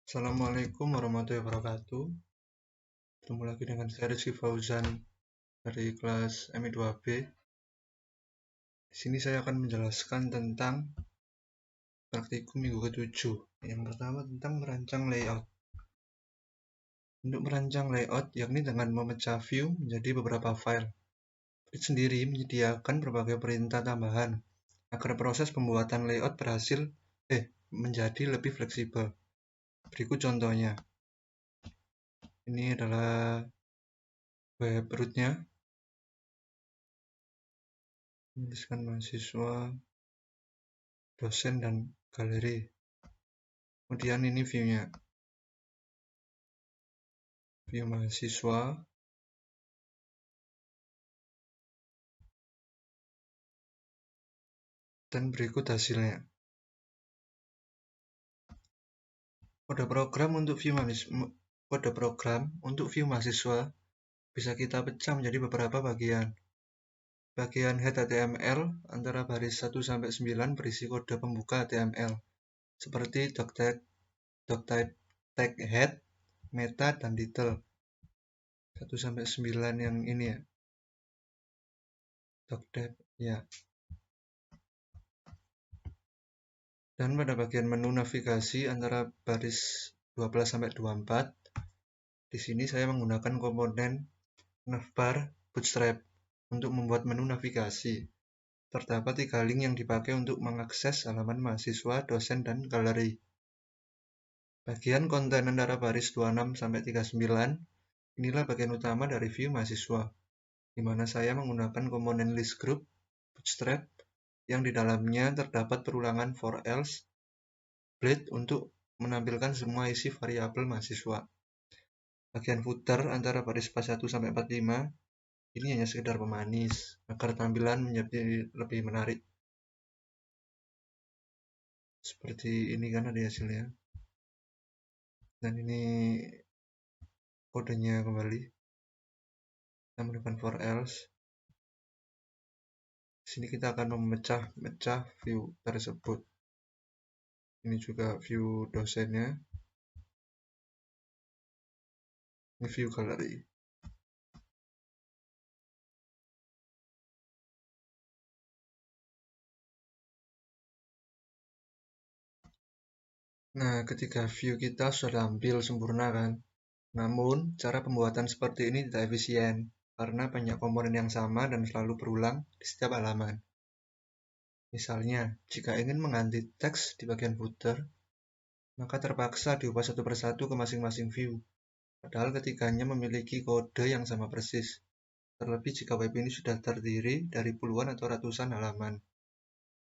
Assalamualaikum warahmatullahi wabarakatuh. Ketemu lagi dengan saya Rizky Fauzan dari kelas MI 2B. Di sini saya akan menjelaskan tentang praktikum minggu ke-7. Yang pertama tentang merancang layout. Untuk merancang layout, yakni dengan memecah view menjadi beberapa file. Grid sendiri menyediakan berbagai perintah tambahan agar proses pembuatan layout menjadi lebih fleksibel. Berikut contohnya. Ini adalah web root-nya. Tuliskan mahasiswa, dosen, dan galeri. Kemudian ini view-nya. View mahasiswa. Dan berikut hasilnya. Kode program untuk view mahasiswa bisa kita pecah menjadi beberapa bagian. Bagian head HTML antara baris 1 sampai 9 berisi kode pembuka HTML seperti doctype tag head, meta, dan title. 1 sampai 9 yang ini ya. Doctype ya. Dan pada bagian menu navigasi antara baris 12 sampai 24, di sini saya menggunakan komponen navbar bootstrap untuk membuat menu navigasi. Terdapat 3 link yang dipakai untuk mengakses halaman mahasiswa, dosen, dan galeri. Bagian konten antara baris 26 sampai 39, inilah bagian utama dari view mahasiswa, di mana saya menggunakan komponen list group bootstrap yang di dalamnya terdapat perulangan for else blade untuk menampilkan semua isi variabel mahasiswa. Bagian footer antara baris 41 sampai 45 ini hanya sekedar pemanis agar tampilan menjadi lebih menarik. Seperti ini kan ada hasilnya. Dan ini kodenya kembali. Kita menggunakan for else. Di sini kita akan memecah view tersebut. Ini juga view dosennya. Ini view galeri. Nah, ketika view kita sudah tampil sempurna kan. Namun, cara pembuatan seperti ini tidak efisien karena banyak komponen yang sama dan selalu berulang di setiap halaman. Misalnya, jika ingin mengganti teks di bagian footer, maka terpaksa diubah satu persatu ke masing-masing view, padahal ketiganya memiliki kode yang sama persis. Terlebih jika web ini sudah terdiri dari puluhan atau ratusan halaman,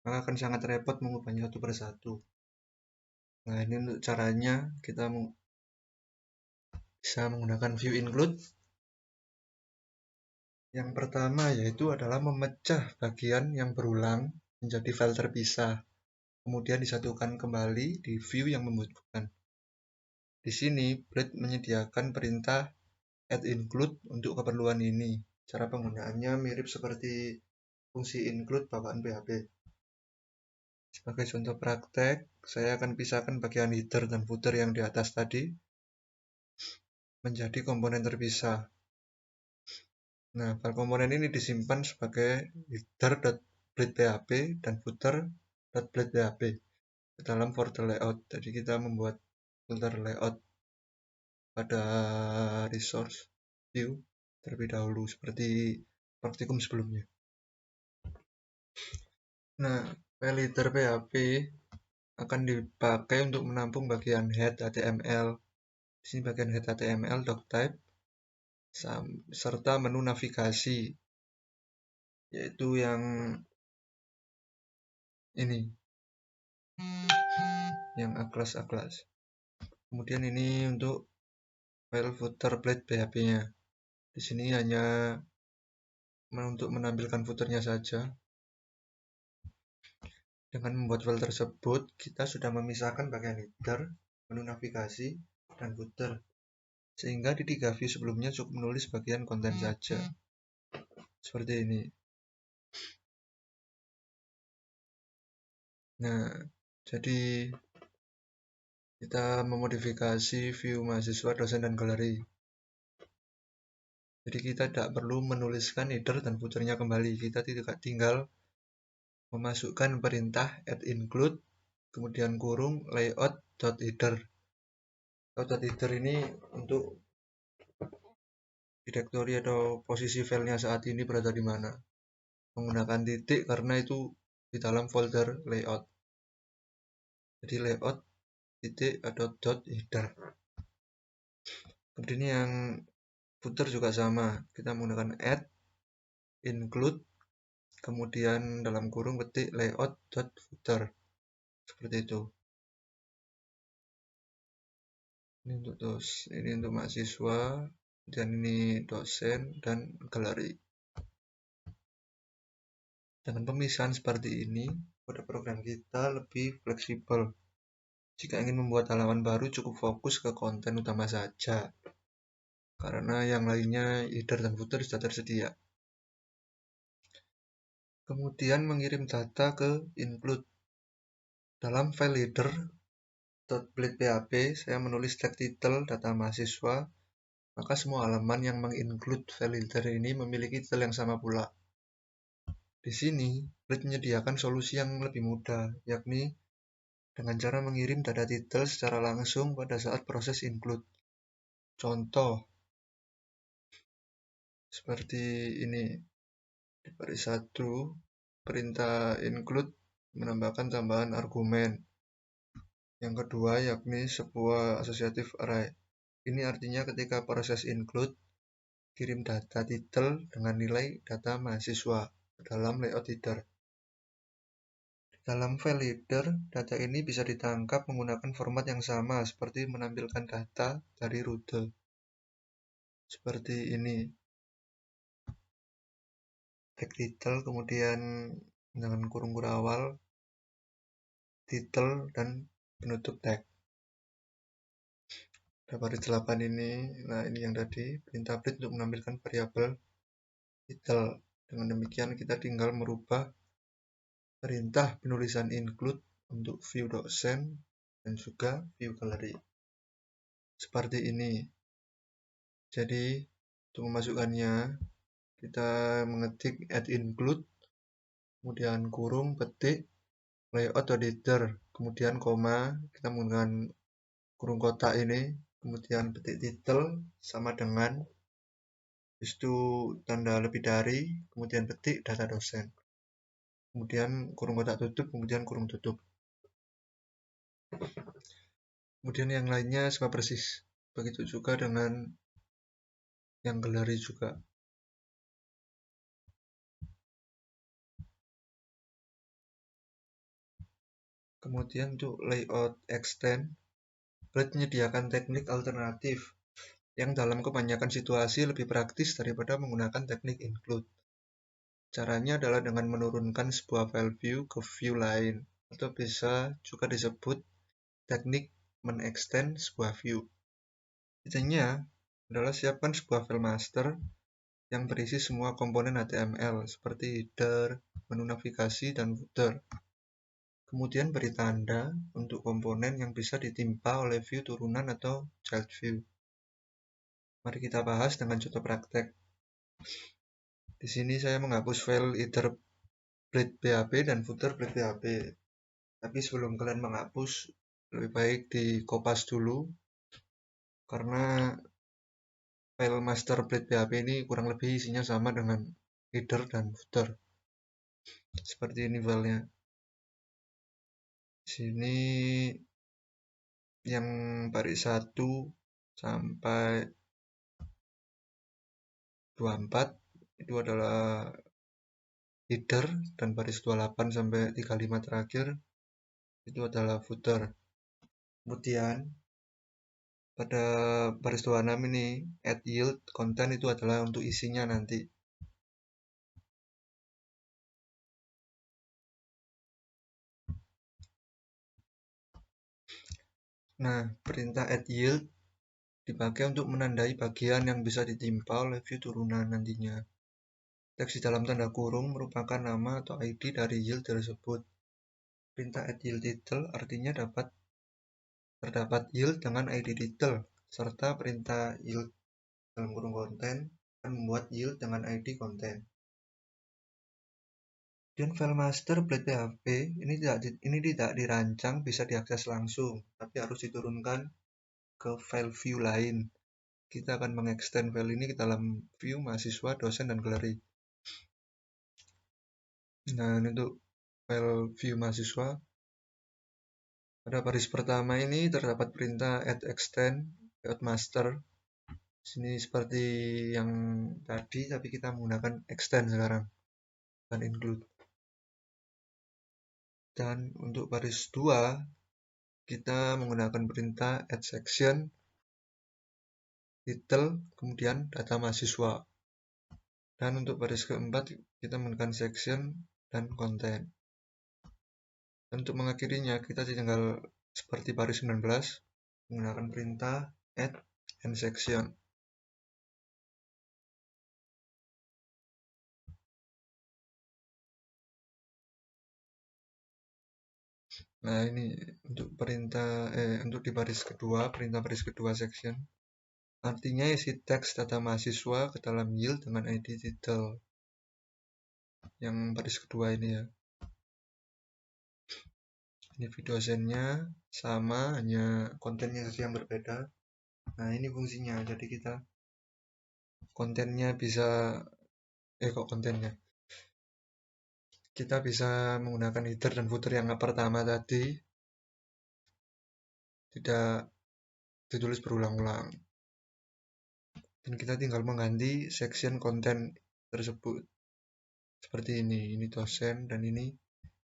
maka akan sangat repot mengubahnya satu persatu. Nah, ini untuk caranya kita bisa menggunakan view include. Yang pertama yaitu adalah memecah bagian yang berulang menjadi file terpisah, kemudian disatukan kembali di view yang membutuhkan. Di sini, Blade menyediakan perintah add include untuk keperluan ini. Cara penggunaannya mirip seperti fungsi include bawaan PHP. Sebagai contoh praktek, saya akan pisahkan bagian header dan footer yang di atas tadi menjadi komponen terpisah. Nah, file komponen ini disimpan sebagai header.blade.php dan footer.blade.php ke dalam folder layout. Jadi kita membuat folder layout pada resource view terlebih dahulu seperti praktikum sebelumnya. Nah, file header PHP akan dipakai untuk menampung bagian head HTML. Di sini bagian head HTML doctype serta menu navigasi, yaitu yang ini, yang aklas-aklas. Kemudian ini untuk file footer blade PHP-nya. Di sini hanya untuk menampilkan footernya saja. Dengan membuat file tersebut, kita sudah memisahkan bagian header, menu navigasi, dan footer. Sehingga di 3 view sebelumnya cukup menulis bagian konten saja. Seperti ini. Nah, jadi Kita memodifikasi view mahasiswa, dosen, dan galeri. Jadi kita tidak perlu menuliskan header dan footernya kembali. Kita tinggal memasukkan perintah add include, kemudian kurung layout.header. Layout.header ini untuk direktori atau posisi filenya saat ini berada di mana. Menggunakan titik karena itu di dalam folder layout. Jadi layout titik atau dot header. Kemudian yang footer juga sama. Kita menggunakan add include, kemudian dalam kurung ketik layout.footer. Seperti itu. Ini untuk mahasiswa, dan ini dosen dan galeri. Dengan pemisahan seperti ini, pada program kita lebih fleksibel. Jika ingin membuat halaman baru, cukup fokus ke konten utama saja, karena yang lainnya header dan footer sudah tersedia. Kemudian mengirim data ke include. Dalam file header.blade.php, saya menulis tag title data mahasiswa, maka semua halaman yang menginclude file header ini memiliki titel yang sama pula. Di sini, Blade menyediakan solusi yang lebih mudah, yakni dengan cara mengirim data titel secara langsung pada saat proses include. Contoh, seperti ini. Di baris 1, perintah include menambahkan tambahan argumen. Yang kedua, yakni sebuah associative array. Ini artinya ketika proses include, kirim data titel dengan nilai data mahasiswa dalam layout header. Dalam file header, data ini bisa ditangkap menggunakan format yang sama seperti menampilkan data dari rute. Seperti ini. Tag title, kemudian dengan kurung awal, titel, dan penutup tag. Pada baris 8 ini, nah ini yang tadi, perintah Blade untuk menampilkan variabel title. Dengan demikian kita tinggal merubah perintah penulisan include untuk view dosen dan juga view galeri. Seperti ini. Jadi, untuk memasukkannya, kita mengetik add include, kemudian kurung, ketik, layout editor, kemudian koma, kita menggunakan kurung kotak ini, kemudian petik title sama dengan, itu tanda lebih dari, kemudian petik data dosen. Kemudian kurung kotak tutup, kemudian kurung tutup. Kemudian yang lainnya sama persis. Begitu juga dengan yang galeri juga. Kemudian untuk layout extend, Blade menyediakan teknik alternatif yang dalam kebanyakan situasi lebih praktis daripada menggunakan teknik include. Caranya adalah dengan menurunkan sebuah file view ke view lain, atau bisa juga disebut teknik men-extend sebuah view. Intinya adalah siapkan sebuah file master yang berisi semua komponen HTML seperti header, menu navigasi, dan footer. Kemudian beri tanda untuk komponen yang bisa ditimpa oleh view turunan atau child view. Mari kita bahas dengan contoh praktek. Di sini saya menghapus file header blade.php dan footer blade.php. Tapi sebelum kalian menghapus, lebih baik dikopas dulu, karena file master blade.php ini kurang lebih isinya sama dengan header dan footer. Seperti ini filenya. Di sini yang baris 1 sampai 24 itu adalah header, dan baris 28 sampai 35 terakhir itu adalah footer. Kemudian pada baris 26 ini add yield konten itu adalah untuk isinya nanti. Nah, perintah add yield dipakai untuk menandai bagian yang bisa ditimpa oleh view turunan nantinya. Teks di dalam tanda kurung merupakan nama atau ID dari yield tersebut. Perintah add yield title artinya dapat terdapat yield dengan ID title, serta perintah yield dalam kurung konten akan membuat yield dengan ID konten. Dan file master blade PHP ini tidak dirancang bisa diakses langsung, tapi harus diturunkan ke file view lain. Kita akan mengextend file ini ke dalam view mahasiswa, dosen, dan galeri. Nah, untuk file view mahasiswa, pada baris pertama ini terdapat perintah add extend layout master. Sini seperti yang tadi, tapi kita menggunakan extend sekarang, bukan include. Dan untuk baris 2, kita menggunakan perintah add section, title, kemudian data mahasiswa. Dan untuk baris keempat, kita menggunakan section dan konten. Dan untuk mengakhirinya, kita tinggal seperti baris 19, menggunakan perintah add and section. Nah, ini untuk untuk di baris kedua, perintah baris kedua section. Artinya isi teks data mahasiswa ke dalam yield dengan ID title. Yang baris kedua ini ya. Ini video dosennya sama, hanya kontennya saja yang berbeda. Nah, ini fungsinya. Jadi kita kontennya bisa kita bisa menggunakan header dan footer yang pertama tadi, tidak ditulis berulang-ulang. Dan kita tinggal mengganti section konten tersebut. Seperti ini dosen dan ini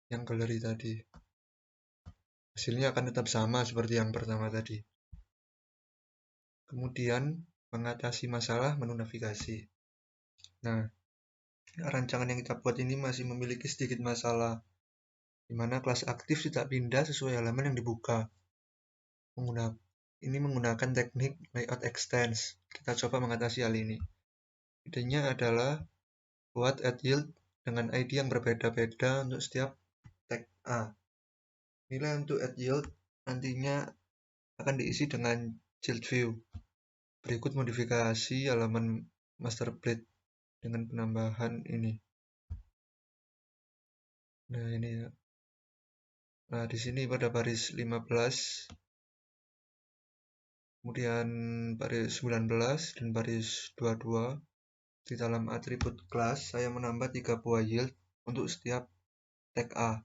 yang galeri tadi. Hasilnya akan tetap sama seperti yang pertama tadi. Kemudian mengatasi masalah menu navigasi. Nah, rancangan yang kita buat ini masih memiliki sedikit masalah, di mana kelas aktif tidak pindah sesuai halaman yang dibuka. Ini menggunakan teknik layout extends. Kita coba mengatasi hal ini. Idenya adalah buat add yield dengan ID yang berbeda-beda untuk setiap tag A. Nilai untuk add yield nantinya akan diisi dengan child view. Berikut modifikasi halaman master blade dengan penambahan ini. Nah, ini ya. Nah, di sini pada baris 15, kemudian baris 19 dan baris 22, di dalam atribut kelas saya menambah 3 buah yield untuk setiap tag A.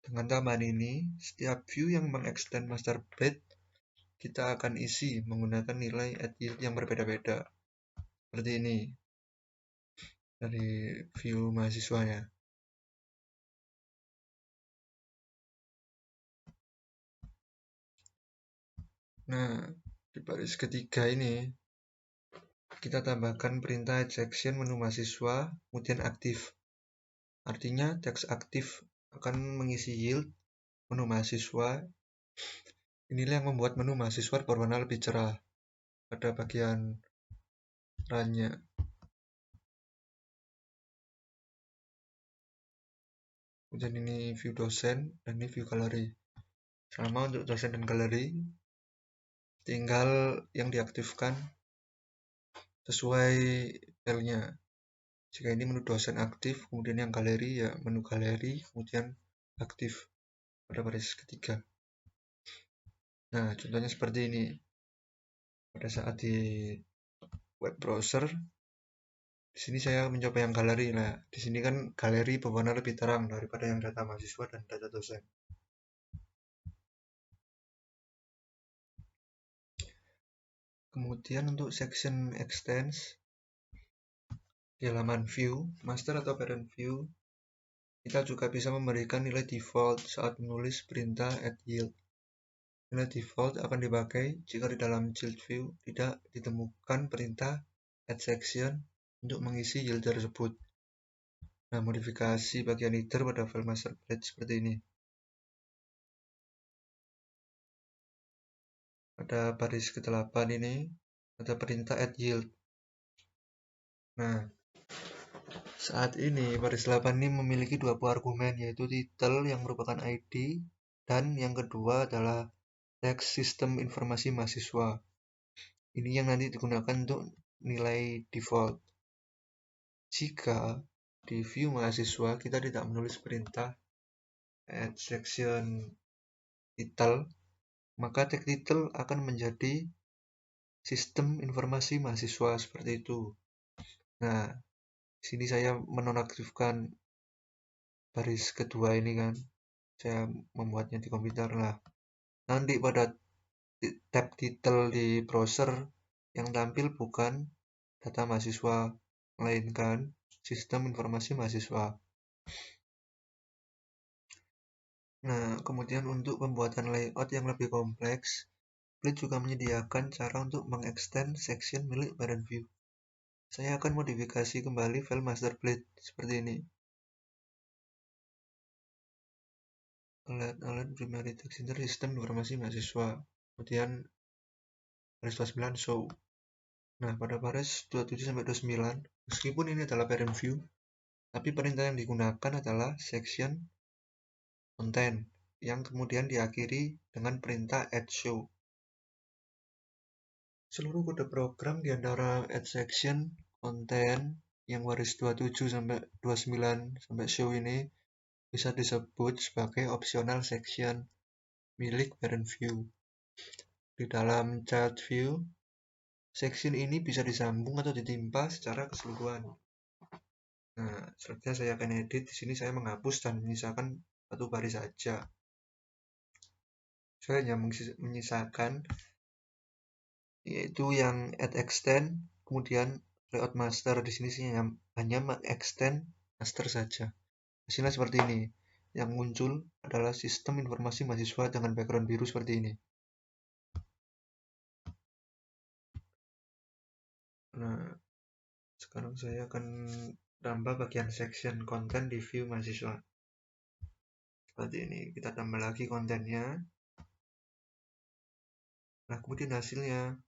Dengan tambahan ini, setiap view yang mengextend master blade kita akan isi menggunakan nilai add yield yang berbeda-beda. Seperti ini dari view mahasiswanya. Nah, di baris ketiga ini kita tambahkan perintah add section menu mahasiswa kemudian aktif. Artinya teks aktif akan mengisi yield menu mahasiswa. Inilah yang membuat menu mahasiswa berwarna lebih cerah pada bagian runnya. Kemudian ini view dosen dan ini view galeri. Sama untuk dosen dan galeri, tinggal yang diaktifkan sesuai filenya. Jika ini menu dosen aktif, kemudian yang galeri ya menu galeri, kemudian aktif pada baris ketiga. Nah, contohnya seperti ini. Pada saat di web browser, di sini saya mencoba yang galeri. Nah, di sini kan galeri berwarna lebih terang daripada yang data mahasiswa dan data dosen. Kemudian untuk section extends di halaman view, master atau parent view, kita juga bisa memberikan nilai default saat menulis perintah add yield. Nilai default akan dipakai jika di dalam child view tidak ditemukan perintah add section untuk mengisi yield tersebut. Nah, modifikasi bagian header pada file master blade seperti ini. Pada baris ke-8 ini ada perintah add yield. Nah, saat ini baris 8 ini memiliki 2 buah argumen, yaitu title yang merupakan ID Dan yang kedua adalah teks sistem informasi mahasiswa. Ini yang nanti digunakan untuk nilai default. Jika di view mahasiswa kita tidak menulis perintah add section title, maka tag title akan menjadi sistem informasi mahasiswa seperti itu. Nah, di sini saya menonaktifkan baris kedua ini kan. Saya membuatnya di komputer lah. Nanti pada tab title di browser yang tampil bukan data mahasiswa, melainkan sistem informasi mahasiswa. Nah, kemudian untuk pembuatan layout yang lebih kompleks, Blade juga menyediakan cara untuk mengextend section milik parent view. Saya akan modifikasi kembali file master Blade seperti ini. Alert primary text enter sistem informasi mahasiswa. Kemudian baris 29 show. Nah, pada baris 27-29, meskipun ini adalah parent view, tapi perintah yang digunakan adalah section content yang kemudian diakhiri dengan perintah add show. Seluruh kode program di antara add section content yang baris 27-29 show ini bisa disebut sebagai optional section milik parent view. Di dalam child view, section ini bisa disambung atau ditimpa secara keseluruhan. Nah, selanjutnya saya akan edit. Di sini saya menghapus dan menyisakan satu baris saja. Saya hanya menyisakan yaitu yang add extend, kemudian layout master. Di sini saya hanya mengextend master saja. Hasilnya seperti ini. Yang muncul adalah sistem informasi mahasiswa dengan background biru seperti ini. Nah, sekarang saya akan tambah bagian section konten di view mahasiswa. Seperti ini. Kita tambah lagi kontennya. Nah, kemudian hasilnya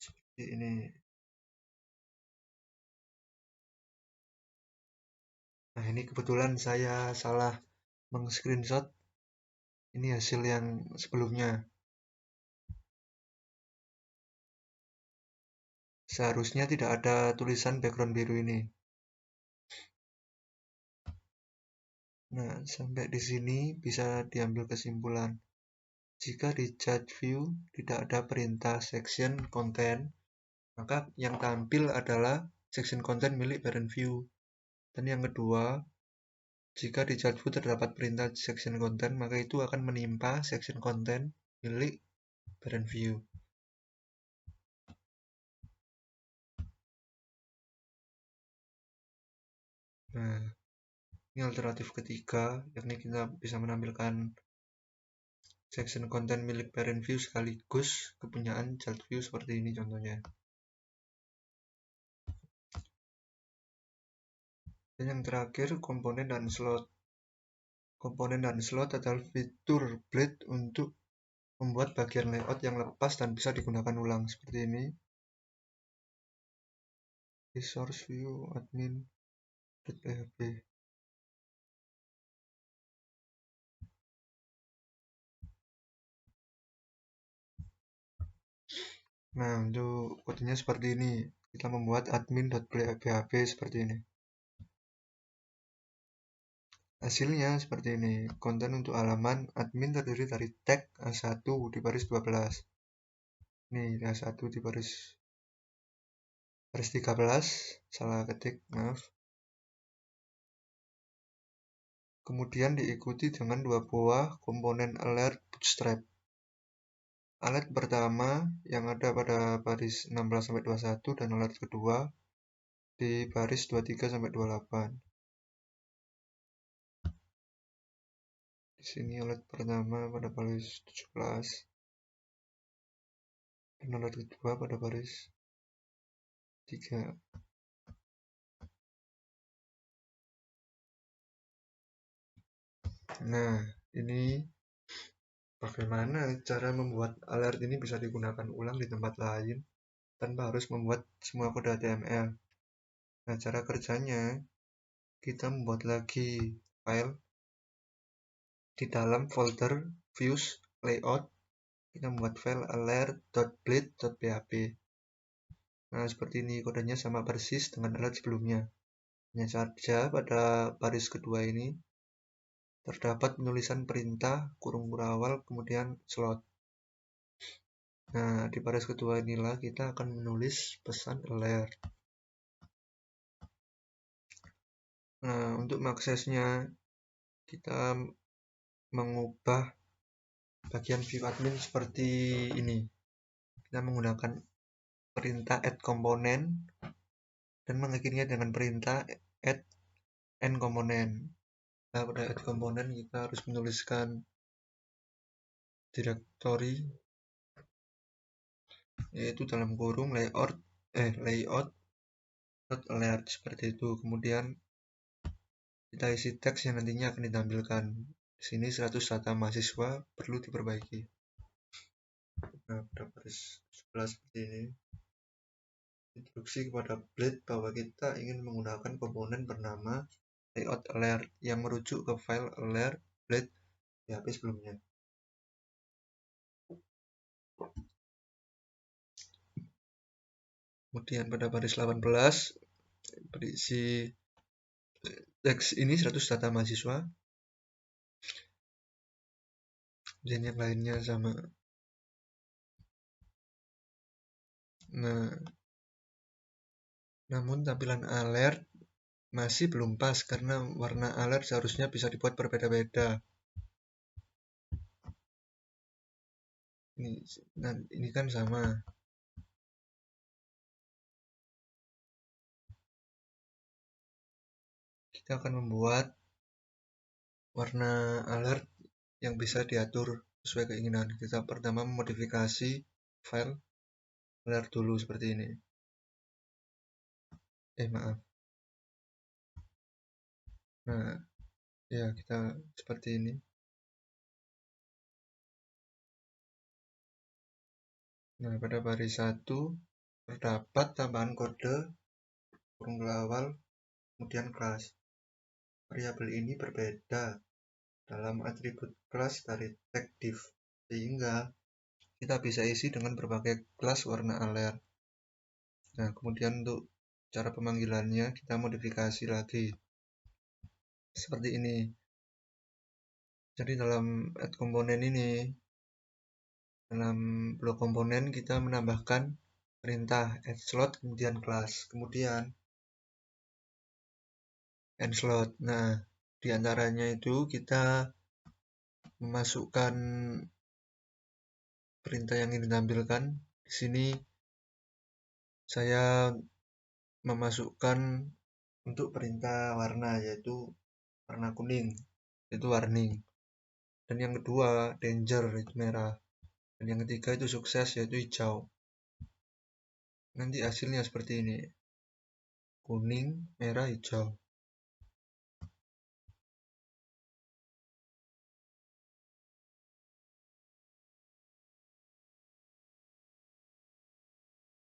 seperti ini. Nah, ini kebetulan saya salah meng-screenshot. Ini hasil yang sebelumnya. Seharusnya tidak ada tulisan background biru ini. Nah, sampai di sini bisa diambil kesimpulan. Jika di chat view tidak ada perintah section content, maka yang tampil adalah section content milik parent view. Dan yang kedua, jika di chat view terdapat perintah section content, maka itu akan menimpa section content milik parent view. Nah, ini alternatif ketiga, yakni kita bisa menampilkan section content milik parent view sekaligus kepunyaan child view seperti ini contohnya. Dan yang terakhir, komponen dan slot. Komponen dan slot adalah fitur Blade untuk membuat bagian layout yang lepas dan bisa digunakan ulang seperti ini. Resource view admin.php. Nah, untuk kodenya seperti ini. Kita membuat admin.php seperti ini. Hasilnya seperti ini. Konten untuk halaman admin terdiri dari tag A1 di baris 12. Ini A1 di baris 13, salah ketik, maaf. Kemudian diikuti dengan dua buah komponen alert bootstrap. Alert pertama yang ada pada baris 16-21 dan alert kedua di baris 23-28. Di sini alert pertama pada baris 17 dan alert kedua pada baris 3. Nah, ini bagaimana cara membuat alert ini bisa digunakan ulang di tempat lain tanpa harus membuat semua kode HTML. Nah, cara kerjanya kita membuat lagi file di dalam folder views layout kita membuat file alert.blade.php. Nah, seperti ini kodenya sama persis dengan alert sebelumnya. Hanya saja pada baris kedua ini terdapat penulisan perintah kurung awal kemudian slot. Nah, di baris kedua inilah kita akan menulis pesan alert. Nah, untuk mengaksesnya kita mengubah bagian view admin seperti ini. Kita menggunakan perintah add component dan mengakhirinya dengan perintah add end component. Nah, pada add component kita harus menuliskan directory yaitu dalam kurung layout alert seperti itu. Kemudian kita isi teks yang nantinya akan ditampilkan. Di sini 100 data mahasiswa perlu diperbaiki. Nah, pada baris sebelah seperti ini. Instruksi kepada Blade bahwa kita ingin menggunakan komponen bernama layout alert yang merujuk ke file alert Blade PHP sebelumnya. Kemudian pada baris 18 berisi teks ini 100 data mahasiswa. Dan yang lainnya sama. Nah, namun tampilan alert masih belum pas karena warna alert seharusnya bisa dibuat berbeda-beda. Ini kan sama. Kita akan membuat warna alert yang bisa diatur sesuai keinginan. Kita pertama memodifikasi file alert dulu seperti ini. Maaf. Nah, ya kita seperti ini. Nah, pada baris 1 terdapat tambahan kode kurung awal kemudian kelas. Variabel ini berbeda dalam atribut kelas dari tag div, sehingga kita bisa isi dengan berbagai kelas warna alert. Nah, kemudian untuk cara pemanggilannya kita modifikasi lagi seperti ini. Jadi dalam add komponen ini, dalam blok komponen kita menambahkan perintah add slot kemudian kelas, kemudian end slot. Nah, diantaranya itu kita memasukkan perintah yang ingin ditampilkan. Di sini saya memasukkan untuk perintah warna yaitu warna kuning, yaitu warning. Dan yang kedua danger itu merah. Dan yang ketiga itu sukses yaitu hijau. Nanti hasilnya seperti ini. Kuning, merah, hijau.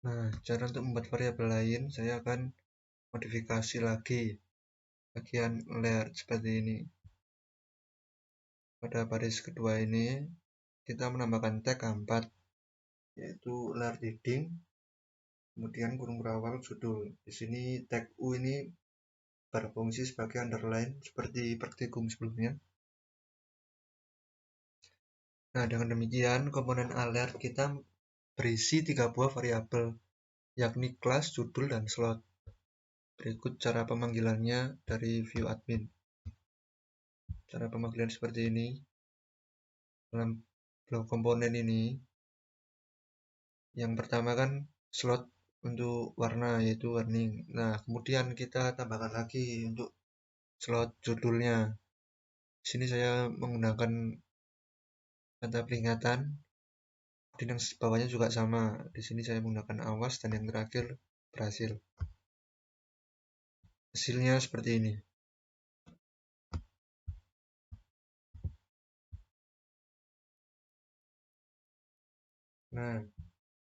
Nah, cara untuk membuat variabel lain, saya akan modifikasi lagi bagian alert seperti ini. Pada baris kedua ini, kita menambahkan tag 4, yaitu alert heading, kemudian kurung berawal judul. Di sini tag U ini berfungsi sebagai underline seperti praktikum sebelumnya. Nah, dengan demikian komponen alert kita berisi 3 buah variabel, yakni kelas, judul, dan slot. Berikut cara pemanggilannya dari view admin. Cara pemanggilan seperti ini. Dalam blok komponen ini, yang pertama kan slot untuk warna yaitu warning. Nah, kemudian kita tambahkan lagi untuk slot judulnya. Di sini saya menggunakan kata peringatan. Dan yang bawahnya juga sama. Di sini saya menggunakan awas dan yang terakhir berhasil. Hasilnya seperti ini. Nah,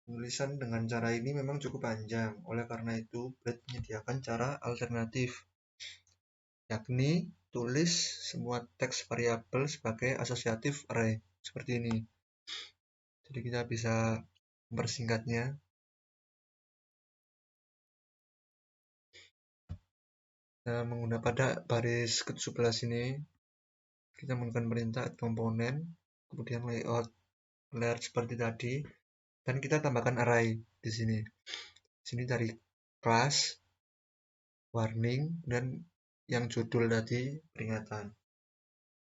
penulisan dengan cara ini memang cukup panjang. Oleh karena itu, Blade menyediakan cara alternatif, yakni tulis semua teks variabel sebagai associative array seperti ini. Jadi kita bisa mempersingkatnya. Nah, menggunakan pada baris ke-17 ini kita menggunakan perintah add komponen, kemudian layout layer seperti tadi, dan kita tambahkan array di sini. Di sini dari class, warning, dan yang judul tadi peringatan.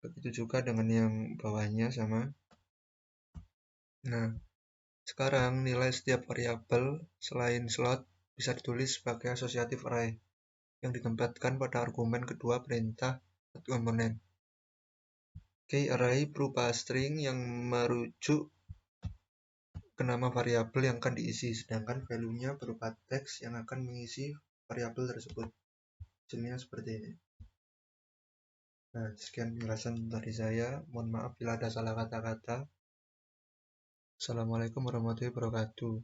Begitu juga dengan yang bawahnya sama. Nah, sekarang nilai setiap variabel selain slot bisa ditulis sebagai associative array yang ditempatkan pada argumen kedua perintah add komponen. Key array berupa string yang merujuk ke nama variabel yang akan diisi, sedangkan value-nya berupa teks yang akan mengisi variabel tersebut. Hasilnya seperti ini. Nah, sekian penjelasan dari saya. Mohon maaf bila ada salah kata-kata. Assalamualaikum warahmatullahi wabarakatuh.